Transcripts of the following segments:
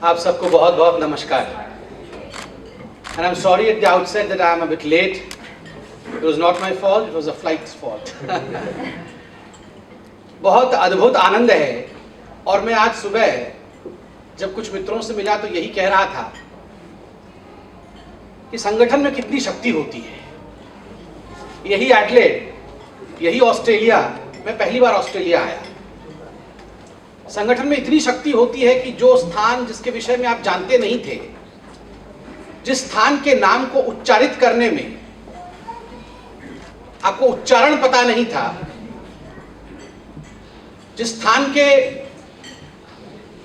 आप सबको बहुत बहुत नमस्कार। And I'm sorry at the outset that I am a bit late. It was not my fault, it was a flight's fault. बहुत अद्भुत आनंद है। और मैं आज सुबह जब कुछ मित्रों से मिला तो यही कह रहा था कि संगठन में कितनी शक्ति होती है। यही एडलेड, यही ऑस्ट्रेलिया, मैं पहली बार ऑस्ट्रेलिया आया। संगठन में इतनी शक्ति होती है कि जो स्थान जिसके विषय में आप जानते नहीं थे, जिस स्थान के नाम को उच्चारित करने में आपको उच्चारण पता नहीं था, जिस स्थान के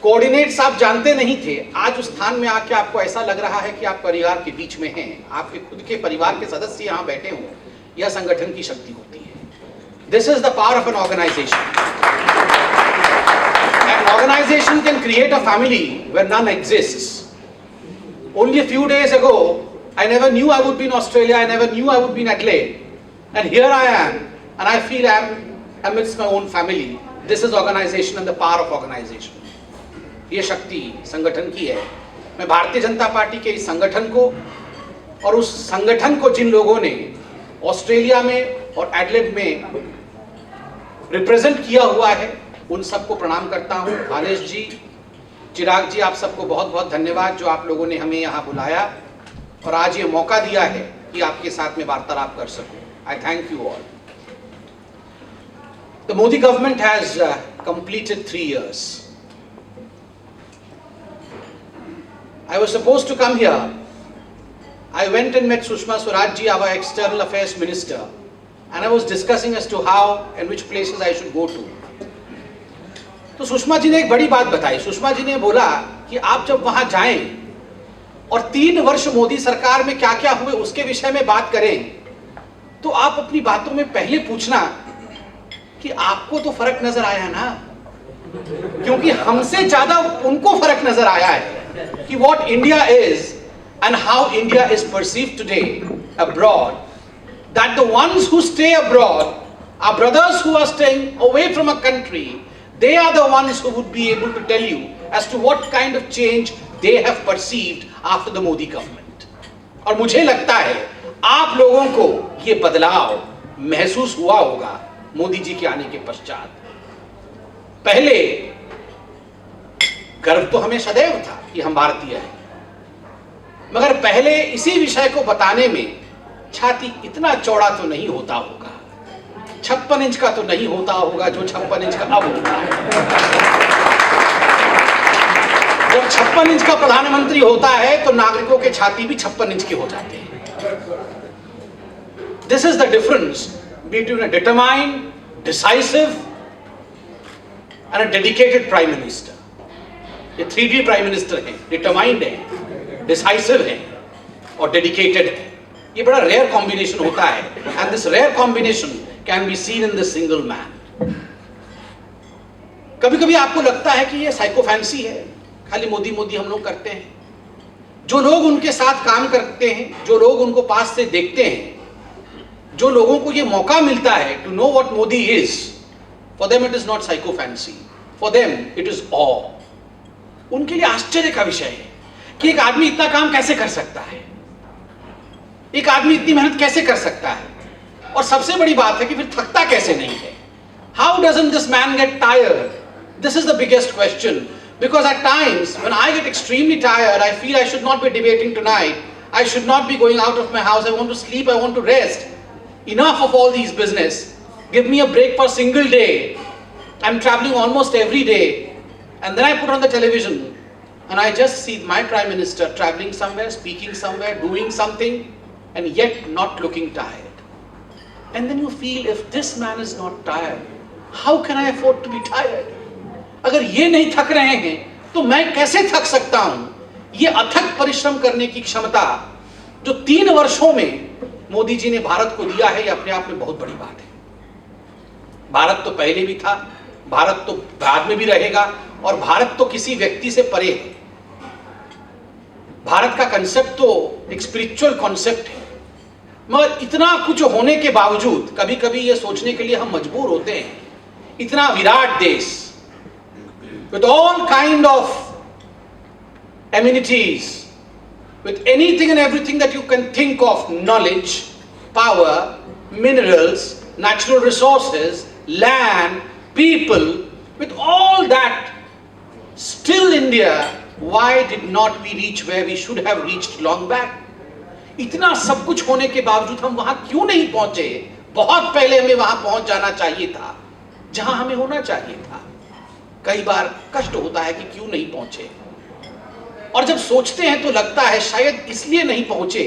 कोऑर्डिनेट्स आप जानते नहीं थे, आज उस स्थान में आके आपको ऐसा लग रहा है कि आप परिवार के बीच में हैं, आपके खुद के परिवार के सदस्य यहां बैठे हों। यह संगठन की शक्ति होती है। This is the power of an organisation. An organization can create a family where none exists. Only a few days ago, I never knew I would be in Australia, I never knew I would be in Adelaide. And here I am, and I feel I am amidst my own family. This is organization and the power of organization. ये शक्ति संगठन की है। मैं Bharatiya Janata party के इस संगठन को और उस संगठन को जिन लोगों ने ऑस्ट्रेलिया में और एडलेड में रिप्रेजेंट किया हुआ है, उन सबको प्रणाम करता हूं। भालेश जी, चिराग जी, आप सबको बहुत बहुत धन्यवाद जो आप लोगों ने हमें यहाँ बुलाया और आज ये मौका दिया है कि आपके साथ में वार्तालाप कर सकूं। आई thank you all. The Modi government has completed 3 years. I was supposed to come here. I went and met Sushma Swaraj ji, our External Affairs Minister, and I was discussing as to how and which places I should go to. तो सुषमा जी ने एक बड़ी बात बताई। सुषमा जी ने बोला कि आप जब वहां जाएं और 3 वर्ष मोदी सरकार में क्या क्या हुए उसके विषय में बात करें, तो आप अपनी बातों में पहले पूछना कि आपको तो फर्क नजर आया ना, क्योंकि हमसे ज्यादा उनको फर्क नजर आया है कि what India is and how India is perceived today abroad, that the ones who stay abroad are brothers who are staying away from a country. They are the ones who would be able to tell you as to what kind of change they have perceived after the Modi government. और मुझे लगता है आप लोगों को ये बदलाव महसूस हुआ होगा मोदी जी के आने के पश्चात। पहले गर्व तो हमें सदैव था कि हम भारतीय हैं, मगर पहले इसी विषय को बताने में छाती इतना चौड़ा तो नहीं होता होगा, 56 इंच का तो नहीं होता होगा जो 56 इंच का अब होता है। जब 56 इंच का प्रधानमंत्री होता है तो नागरिकों के छाती भी 56 इंच के हो जाते हैं। This is the difference between a determined, decisive and a dedicated prime minister. ये 3D प्राइम मिनिस्टर है, डिटरमाइंड है, डिसाइसिव है और डेडिकेटेड है। ये बड़ा रेयर कॉम्बिनेशन होता है, and this rare combination can be seen in this single man. कभी कभी आपको लगता है कि ये साइकोफैंसी है, खाली मोदी मोदी हम लोग करते हैं। जो लोग उनके साथ काम करते हैं, जो लोग उनको पास से देखते हैं, जो लोगों को ये मौका मिलता है to know what Modi is, for them it is not sycophancy, for them it is awe. उनके लिए आश्चर्य का विषय है कि एक आदमी इतना काम कैसे कर सकता है, एक आदमी इतनी मेहनत कैसे कर सकता है, और सबसे बड़ी बात है कि फिर थकता कैसे नहीं है। How doesn't this man get tired? This is the biggest question. Because at times when I get extremely tired, I feel I should not be debating tonight. I should not be going out of my house. I want to sleep. I want to rest. Enough of all these business. Give me a break for a single day. I'm traveling almost every day, and then I put on the television and I just see my prime minister traveling somewhere, speaking somewhere, doing something, and yet not looking tired. And then you feel, if this man is not tired, how can I afford to be tired? अगर ये नहीं थक रहे हैं तो मैं कैसे थक सकता हूं? ये अथक परिश्रम करने की क्षमता जो 3 वर्षों में मोदी जी ने भारत को दिया है, ये अपने आप में बहुत बड़ी बात है। भारत तो पहले भी था, भारत तो बाद में भी रहेगा, और भारत तो किसी व्यक्ति से परे है। भारत का कंसेप्ट तो एक स्पिरिचुअल कॉन्सेप्ट है, मगर इतना कुछ होने के बावजूद कभी कभी ये सोचने के लिए हम मजबूर होते हैं, इतना विराट देश with all kind of amenities, with anything and everything that you can think of, knowledge, power, minerals, natural resources, land, people, with all that, still India, why did not we reach where we should have reached long back? इतना सब कुछ होने के बावजूद हम वहां क्यों नहीं पहुंचे? बहुत पहले हमें वहां पहुंच जाना चाहिए था, जहां हमें होना चाहिए था। कई बार कष्ट होता है कि क्यों नहीं पहुंचे, और जब सोचते हैं तो लगता है शायद इसलिए नहीं पहुंचे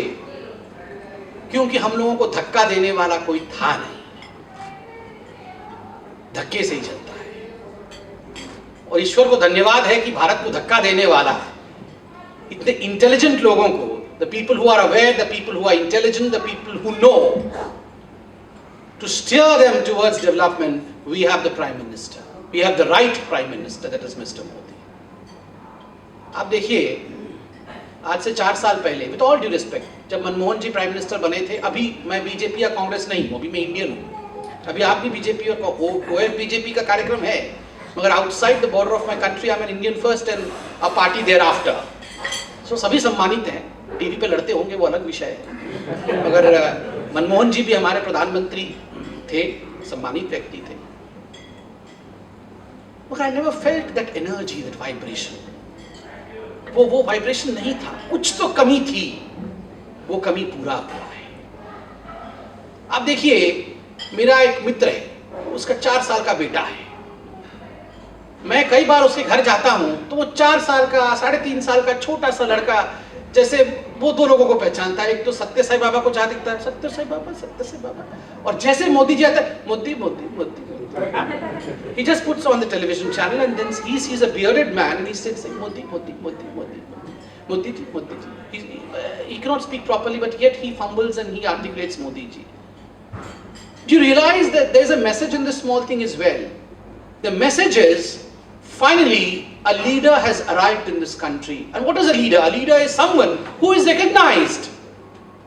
क्योंकि हम लोगों को धक्का देने वाला कोई था नहीं, धक्के से ही चलता है। और ईश्वर को धन्यवाद है कि भारत को धक्का देने वाला इतने इंटेलिजेंट लोगों को, the people who are aware, the people who are intelligent, the people who know, to steer them towards development, we have the Prime Minister. We have the right Prime Minister, that is Mr. Modi. आप देखिए, आज से 4 साल पहले, with all due respect, जब मनमोहन जी prime minister बने थे, अभी मैं बीजेपी या कांग्रेस नहीं हूँ, अभी मैं इंडियन हूँ, अभी आप भी बीजेपी और बीजेपी का कार्यक्रम है, मगर outside the border of my country I am an Indian first and a party thereafter. सो सभी सम्मानित हैं, टीवी पे लड़ते होंगे वो अलग विषय है, मगर मनमोहन जी भी हमारे प्रधानमंत्री थे, सम्मानित व्यक्ति थे, मगर I never felt that energy, that vibration. वो वाइब्रेशन नहीं था, कुछ तो कमी थी, वो कमी पूरा हुआ है। आप देखिए, मेरा एक मित्र है, उसका 4 साल का बेटा है, मैं कई बार उसके घर जाता हूं तो वो 4 साल का 3.5 साल का छोटा सा लड़का, जैसे वो 2 लोगों को पहचानता है, एक तो सत्य साई बाबा को जहां दिखता है, सत्य साई बाबा, और जैसे मोदी जी आता है, Modi Modi Modi, he just puts on the television channel and then he sees a bearded man and he says Modi, Modi, Modi, Modi, Modi ji, Modi ji. He cannot speak properly, but yet he fumbles and he articulates Modi ji. Do you realize that there is a message in this small thing as well? The message is, finally a leader has arrived in this country. And what is a leader? A leader is someone who is recognized,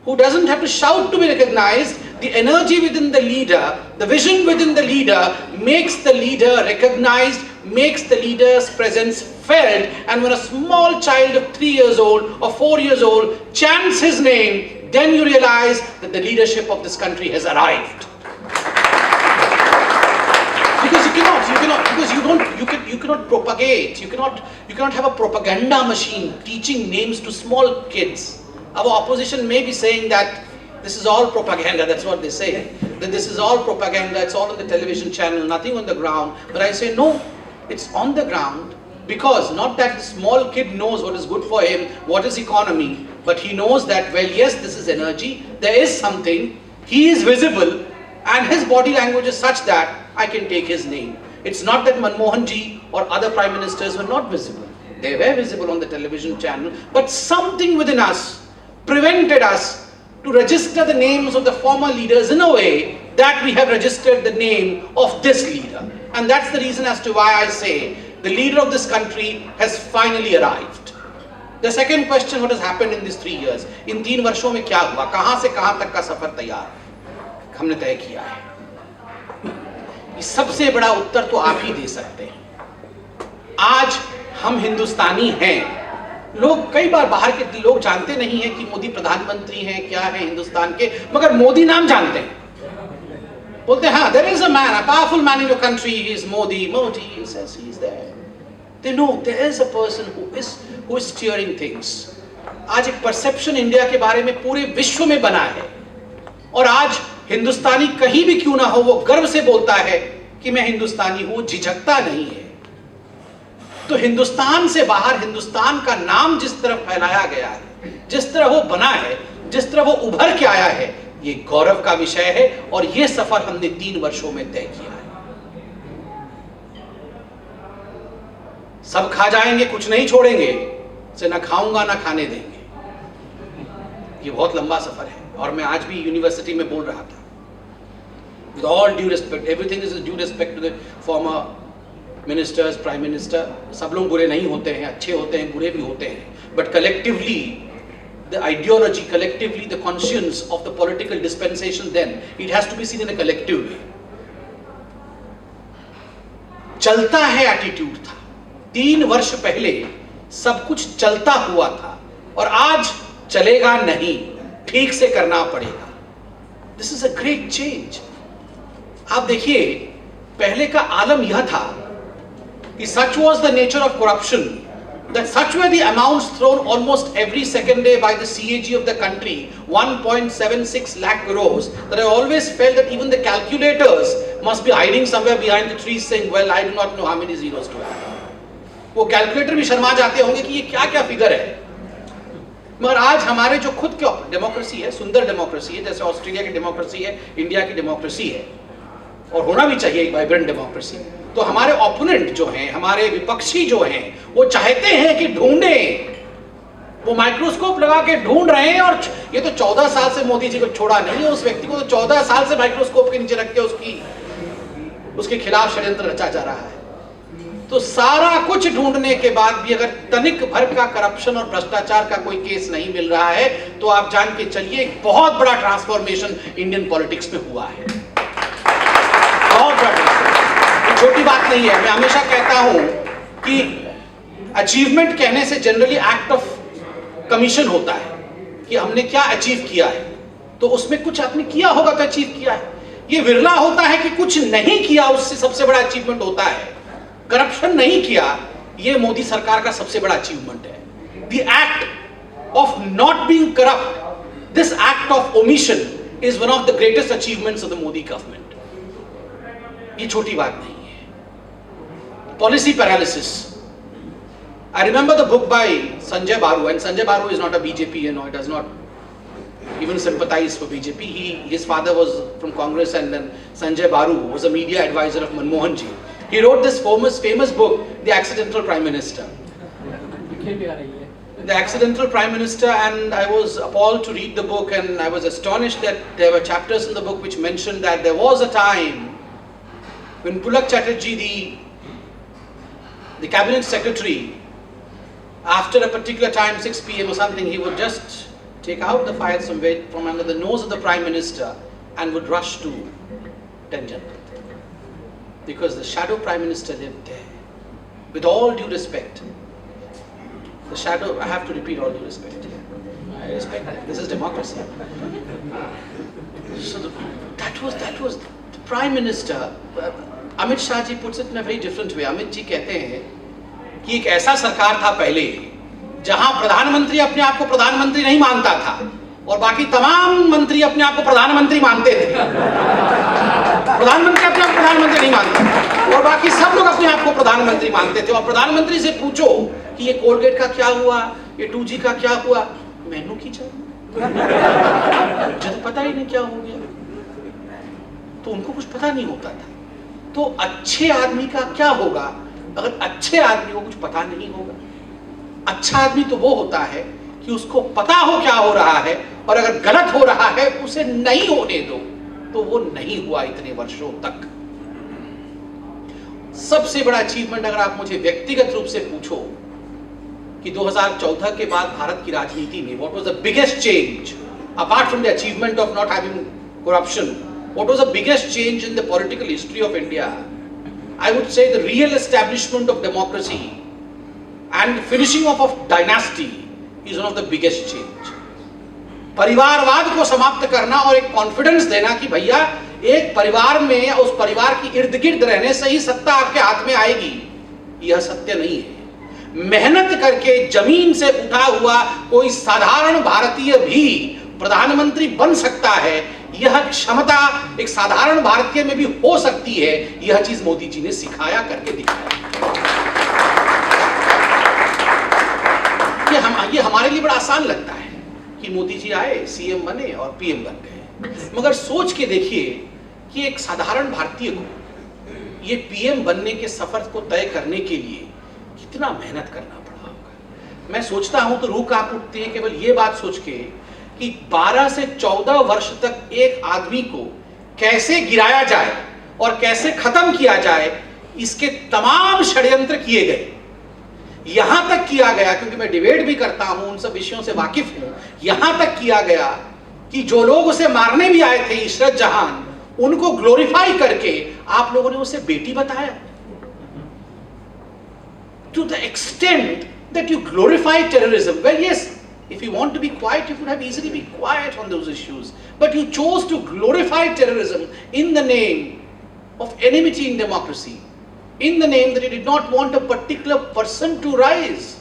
who doesn't have to shout to be recognized. The energy within the leader, the vision within the leader makes the leader recognized, makes the leader's presence felt, and when a small child of 3 years old or 4 years old chants his name, then you realize that the leadership of this country has arrived. Because you cannot propagate, you cannot have a propaganda machine teaching names to small kids. Our opposition may be saying that this is all propaganda, that's what they say, that this is all propaganda, it's all on the television channel, nothing on the ground. But I say no, it's on the ground, because not that the small kid knows what is good for him, what is economy, but he knows that, well, yes, this is energy, there is something, he is visible, and his body language is such that I can take his name. It's not that Manmohan ji or other prime ministers were not visible. They were visible on the television channel, but something within us prevented us to register the names of the former leaders in a way that we have registered the name of this leader. And that's the reason as to why I say the leader of this country has finally arrived. The second question, what has happened in these 3 years? In 3 वर्षों में क्या हुआ? कहां से कहां तक का सफर तैयार हमने तय किया है? सबसे बड़ा उत्तर तो आप ही दे सकते हैं। आज हम हिंदुस्तानी हैं। लोग कई बार बाहर के लोग जानते नहीं हैं कि मोदी प्रधानमंत्री हैं, क्या है हिंदुस्तान के, मगर मोदी नाम जानते हैं। बोलते हैं हाँ, there is a man, a powerful man in your country, he is Modi. Modi, he says he is there. They know there is a person who is steering things. आज एक परसेप्शन इंडिया के बारे में पूरे विश्व में बना है, और आज हिंदुस्तानी कहीं भी क्यों ना हो, वो गर्व से बोलता है कि मैं हिंदुस्तानी हूं, झिझकता नहीं है। तो हिंदुस्तान से बाहर हिंदुस्तान का नाम जिस तरह फैलाया गया है, जिस तरह वो बना है, जिस तरह वो उभर के आया है, ये गौरव का विषय है, और ये सफर हमने 3 वर्षों में तय किया है। सब खा जाएंगे, कुछ नहीं छोड़ेंगे, से ना खाऊंगा ना खाने देंगे। ये बहुत लंबा सफर है, और मैं आज भी यूनिवर्सिटी में बोल रहा था, with all due respect, everything is with due respect to the former ministers, prime minister, सब लोग बुरे नहीं होते हैं, अच्छे होते हैं, बुरे भी होते हैं, but collectively the ideology, collectively the conscience of the political dispensation, then it has to be seen in a collective way. चलता है एटीट्यूड था। 3 वर्ष पहले सब कुछ चलता हुआ था और आज चलेगा नहीं, ठीक से करना पड़ेगा। This is a great change. आप देखिए, पहले का आलम यह था कि such was the nature of corruption, that such were the amounts thrown almost every second day by the CAG of the country, 1.76 lakh crores, that I always felt that even the calculators must be hiding somewhere behind the trees saying, well, I do not know how many zeros to add. वो calculator भी शर्मा जाते होंगे कि ये क्या क्या figure है। मगर आज हमारे जो खुद की डेमोक्रेसी है, सुंदर डेमोक्रेसी है, जैसे ऑस्ट्रेलिया की डेमोक्रेसी है, इंडिया की डेमोक्रेसी है, और होना भी चाहिए एक वाइब्रेंट डेमोक्रेसी। तो हमारे ओपोनेंट जो हैं, हमारे विपक्षी जो हैं, वो चाहते हैं कि ढूंढें, वो माइक्रोस्कोप लगा के ढूंढ रहे हैं। और ये तो 14 साल से मोदी जी को छोड़ा नहीं है, उस व्यक्ति को तो 14 साल से माइक्रोस्कोप के नीचे रख के उसके खिलाफ षड्यंत्र रचा जा रहा है। तो सारा कुछ ढूंढने के बाद भी अगर तनिक भर का करप्शन और भ्रष्टाचार का कोई केस नहीं मिल रहा है, तो आप जान के चलिए एक बहुत बड़ा ट्रांसफॉर्मेशन इंडियन पॉलिटिक्स में हुआ है। बहुत बड़ा, छोटी बात नहीं है। मैं हमेशा कहता हूं कि अचीवमेंट कहने से जनरली एक्ट ऑफ कमीशन होता है कि हमने क्या अचीव किया है, तो उसमें कुछ आपने किया होगा तो अचीव किया है। ये विरला होता है कि कुछ नहीं किया, उससे सबसे बड़ा अचीवमेंट होता है। करप्शन नहीं किया, ये मोदी सरकार का सबसे बड़ा अचीवमेंट है। The act of not being corrupt, this act of omission is one of the greatest achievements of the Modi government. ये छोटी बात नहीं है। Policy paralysis, I remember the book by Sanjay Baru, and Sanjay Baru is not a BJP, he does not even sympathize for BJP. His father was from Congress, and then Sanjay Baru was a media advisor of Manmohan ji. He wrote this famous book, The Accidental Prime Minister. The Accidental Prime Minister, and I was appalled to read the book, and I was astonished that there were chapters in the book which mentioned that there was a time when Pulak Chatterjee, the cabinet secretary, after a particular time, 6 p.m. or something, he would just take out the files from under the nose of the Prime Minister and would rush to 10 Janpat. Because the shadow Prime Minister lived there. With all due respect, the shadow, I have to repeat, all due respect. I respect that. This is democracy. So that was the Prime Minister. Amit Shah ji puts it in a very different way. Amit ji कहते हैं कि एक ऐसा सरकार था पहले जहां प्रधानमंत्री अपने आप को प्रधानमंत्री नहीं मानता था और बाकी तमाम मंत्री अपने आप को प्रधानमंत्री मानते थे। प्रधानमंत्री अपने आप को प्रधानमंत्री नहीं मानता था और बाकी सब लोग अपने आप को प्रधानमंत्री मानते थे। और प्रधानमंत्री से पूछो कि ये कोलगेट का क्या हुआ, ये 2G का क्या हुआ, मैनू की चाहिए, मुझे तो पता ही नहीं क्या हो गया। तो उनको कुछ पता नहीं होता था। तो अच्छे आदमी का क्या होगा अगर अच्छे आदमी को कुछ पता नहीं होगा? अच्छा आदमी तो वो होता है कि उसको पता हो क्या हो रहा है, और अगर गलत हो रहा है उसे नहीं होने दो। तो वो नहीं हुआ इतने वर्षों तक। सबसे बड़ा अचीवमेंट अगर आप मुझे व्यक्तिगत रूप से पूछो कि 2014 के बाद भारत की राजनीति में what was the biggest change apart from the achievement of not having corruption, what was the biggest change in the political history of India? I would say the real establishment of democracy and finishing off of dynasty is one of the biggest change. परिवारवाद को समाप्त करना और एक confidence देना कि भैया एक परिवार में या उस परिवार की इर्द गिर्द रहने से ही सत्ता आपके हाथ में आएगी, यह सत्य नहीं है। मेहनत करके जमीन से उठा हुआ कोई साधारण भारतीय भी प्रधानमंत्री बन सकता है। यह क्षमता एक साधारण भारतीय में भी हो सकती है। यह चीज मोदी जी ने सिखाया, करके दिखाया। ये हमारे लिए बड़ा आसान लगता है कि मोदी जी आए, सीएम बने और पीएम बन गए। मगर सोच के देखिए कि एक साधारण भारतीय को ये पीएम बनने के सफर को तय करने के लिए कितना मेहनत करना पड़ा होगा। मैं सोचता हूं तो रूह कांप उठती है केवल ये बात सोच के कि 12 से 14 वर्ष तक एक आदमी को कैसे गिराया जाए और कैसे खत्म किया जाए, इसके तमाम षड्यंत्र किए गए। यहां तक किया गया, क्योंकि मैं डिबेट भी करता हूं, उन सब विषयों से वाकिफ हूं, यहां तक किया गया कि जो लोग उसे मारने भी आए थे, इशरत जहान, उनको ग्लोरीफाई करके आप लोगों ने उसे बेटी बताया। To the extent that you glorify terrorism. Well, yes, if you want to be quiet, you could have easily been quiet on those issues. But you chose to glorify terrorism in the name of enmity in democracy, in the name that you did not want a particular person to rise.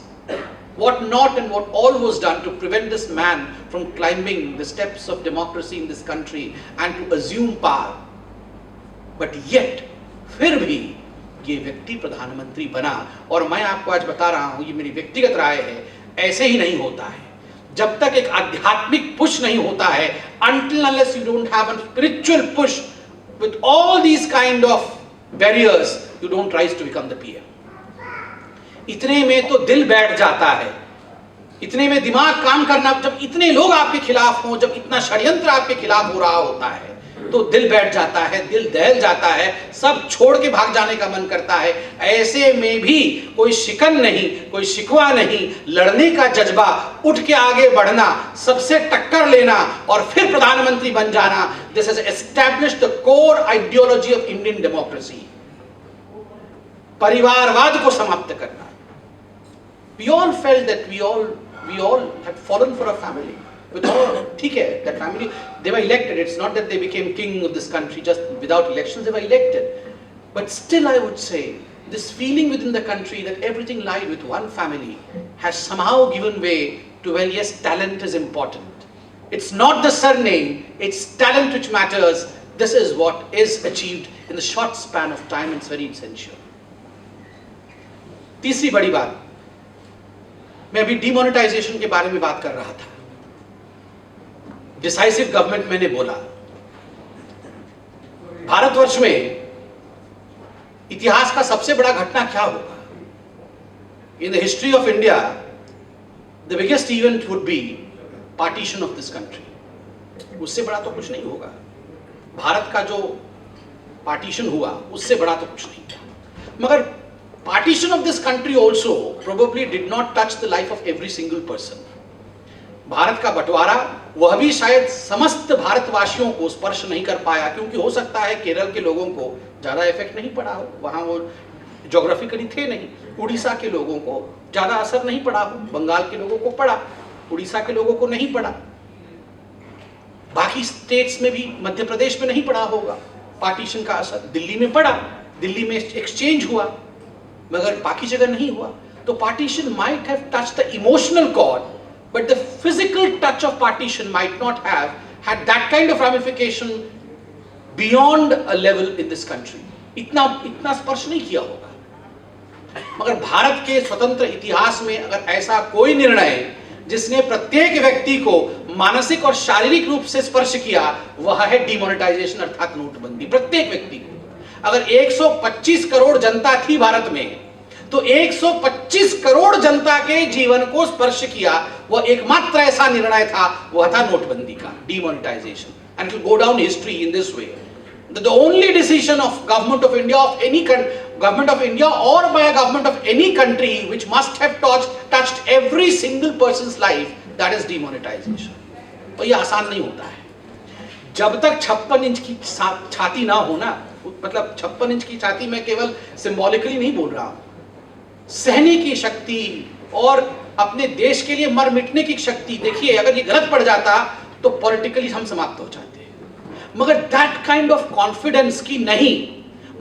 What not and what all was done to prevent this man from climbing the steps of democracy in this country and to assume power. But yet, फिर भी ये व्यक्ति प्रधानमंत्री बना। और मैं आपको आज बता रहा हूं, ये मेरी व्यक्तिगत राय है, ऐसे ही नहीं होता है। जब तक एक आध्यात्मिक पुश नहीं होता है, until unless you don't have a spiritual push with all these kind of barriers, you don't rise to become the PM. इतने में तो दिल बैठ जाता है, इतने में दिमाग काम करना, जब इतने लोग आपके खिलाफ हों, जब इतना षड्यंत्र आपके खिलाफ हो रहा होता है, तो दिल बैठ जाता है, दिल दहल जाता है, सब छोड़ के भाग जाने का मन करता है। ऐसे में भी कोई शिकन नहीं, कोई शिकवा नहीं, लड़ने का जज्बा, उठ के आगे बढ़ना, सबसे टक्कर लेना और फिर प्रधानमंत्री बन जाना, this has established the core ideology of Indian democracy. परिवारवाद को समाप्त करना। We all felt that we all had fallen for a family. With all, ठीक है, that family, they were elected. It's not that they became king of this country just without elections. They were elected. But still, I would say this feeling within the country that everything lied with one family has somehow given way to, well, yes, talent is important. It's not the surname; it's talent which matters. This is what is achieved in the short span of time. It's very essential. तीसरी बड़ी बात, मैं अभी demonetisation के बारे में बात कर रहा था। डिसाइसिव गवर्नमेंट मैंने बोला। भारतवर्ष में इतिहास का सबसे बड़ा घटना क्या होगा? In the history of India the biggest event would be partition of this country. उससे बड़ा तो कुछ नहीं होगा। भारत का जो पार्टीशन हुआ उससे बड़ा तो कुछ नहीं था। मगर partition of this country also probably did not touch the life of every single person. Bharat का बंटवारा वह भी शायद समस्त भारतवासियों को स्पर्श नहीं कर पाया, क्योंकि हो सकता है केरल के लोगों को ज्यादा इफेक्ट नहीं पड़ा हो, वहां वो ज्योग्राफिकली थे नहीं। उड़ीसा के लोगों को ज्यादा असर नहीं पड़ा हो, बंगाल के लोगों को पड़ा, उड़ीसा के लोगों को नहीं पड़ा। बाकी स्टेट्स में भी, मध्य प्रदेश में नहीं पड़ा होगा पार्टीशन का असर। दिल्ली में पड़ा, दिल्ली में एक्सचेंज हुआ, मगर बाकी जगह नहीं हुआ। तो partition might have touched the emotional chord, but the physical touch of partition might not have had that kind of ramification beyond a level in this country. इतना स्पर्श नहीं किया होगा। मगर भारत के स्वतंत्र इतिहास में अगर ऐसा कोई निर्णय जिसने प्रत्येक व्यक्ति को मानसिक और शारीरिक रूप से स्पर्श किया, वह है डिमोनेटाइजेशन अर्थात नोटबंदी। प्रत्येक व्यक्ति को, अगर 125 करोड़ जनता थी भारत में, तो 125 करोड़ जनता के जीवन को स्पर्श किया वह एकमात्र ऐसा निर्णय था, वह था नोटबंदी का, demonetisation. And it will go down history in this way. The only decision of government of India, of any government of India or by a government of any country which must have touched every single person's life, that is demonetization. और ये आसान नहीं होता है। जब तक 56 inch की छाती ना हो ना, मतलब 56 इंच की छाती में केवल सिंबॉलिकली नहीं बोल रहा हूं, सहने की शक्ति और अपने देश के लिए मर मिटने की शक्ति। देखिए, अगर ये गलत पड़ जाता तो पॉलिटिकली हम समाप्त हो जाते, मगर दैट काइंड ऑफ कॉन्फिडेंस की नहीं,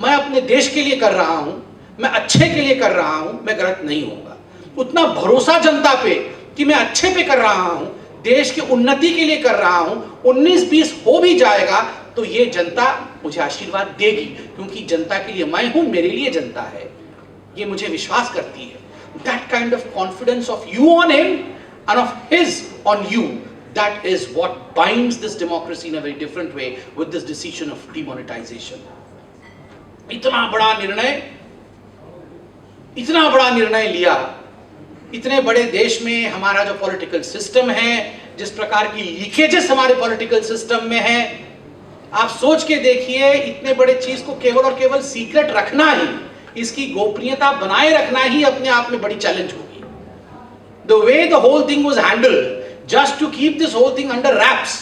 मैं अपने देश के लिए कर रहा हूं, मैं अच्छे के लिए कर रहा हूं, मैं गलत नहीं होऊंगा, उतना भरोसा जनता पे कि मैं अच्छे पे कर रहा हूं, देश की उन्नति के लिए कर रहा हूं, 19-20 हो भी जाएगा तो ये जनता मुझे आशीर्वाद देगी, क्योंकि जनता के लिए मैं हूं, मेरे लिए जनता है, ये मुझे विश्वास करती है। That kind of confidence of you on him end of his on you, that is what binds this democracy in a very different way with this decision of demonetization. इतना बड़ा निर्णय लिया, इतने बड़े देश में हमारा जो पॉलिटिकल सिस्टम है, जिस प्रकार की लीकेजेस हमारे पॉलिटिकल सिस्टम में है, आप सोच के देखिए, इतने बड़े चीज को केवल और केवल सीक्रेट रखना ही, इसकी गोपनीयता बनाए रखना ही अपने आप में बड़ी चैलेंज होगी। The way the whole thing was handled, just to keep this whole thing under wraps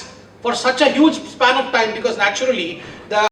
for such a huge span of time, because naturally the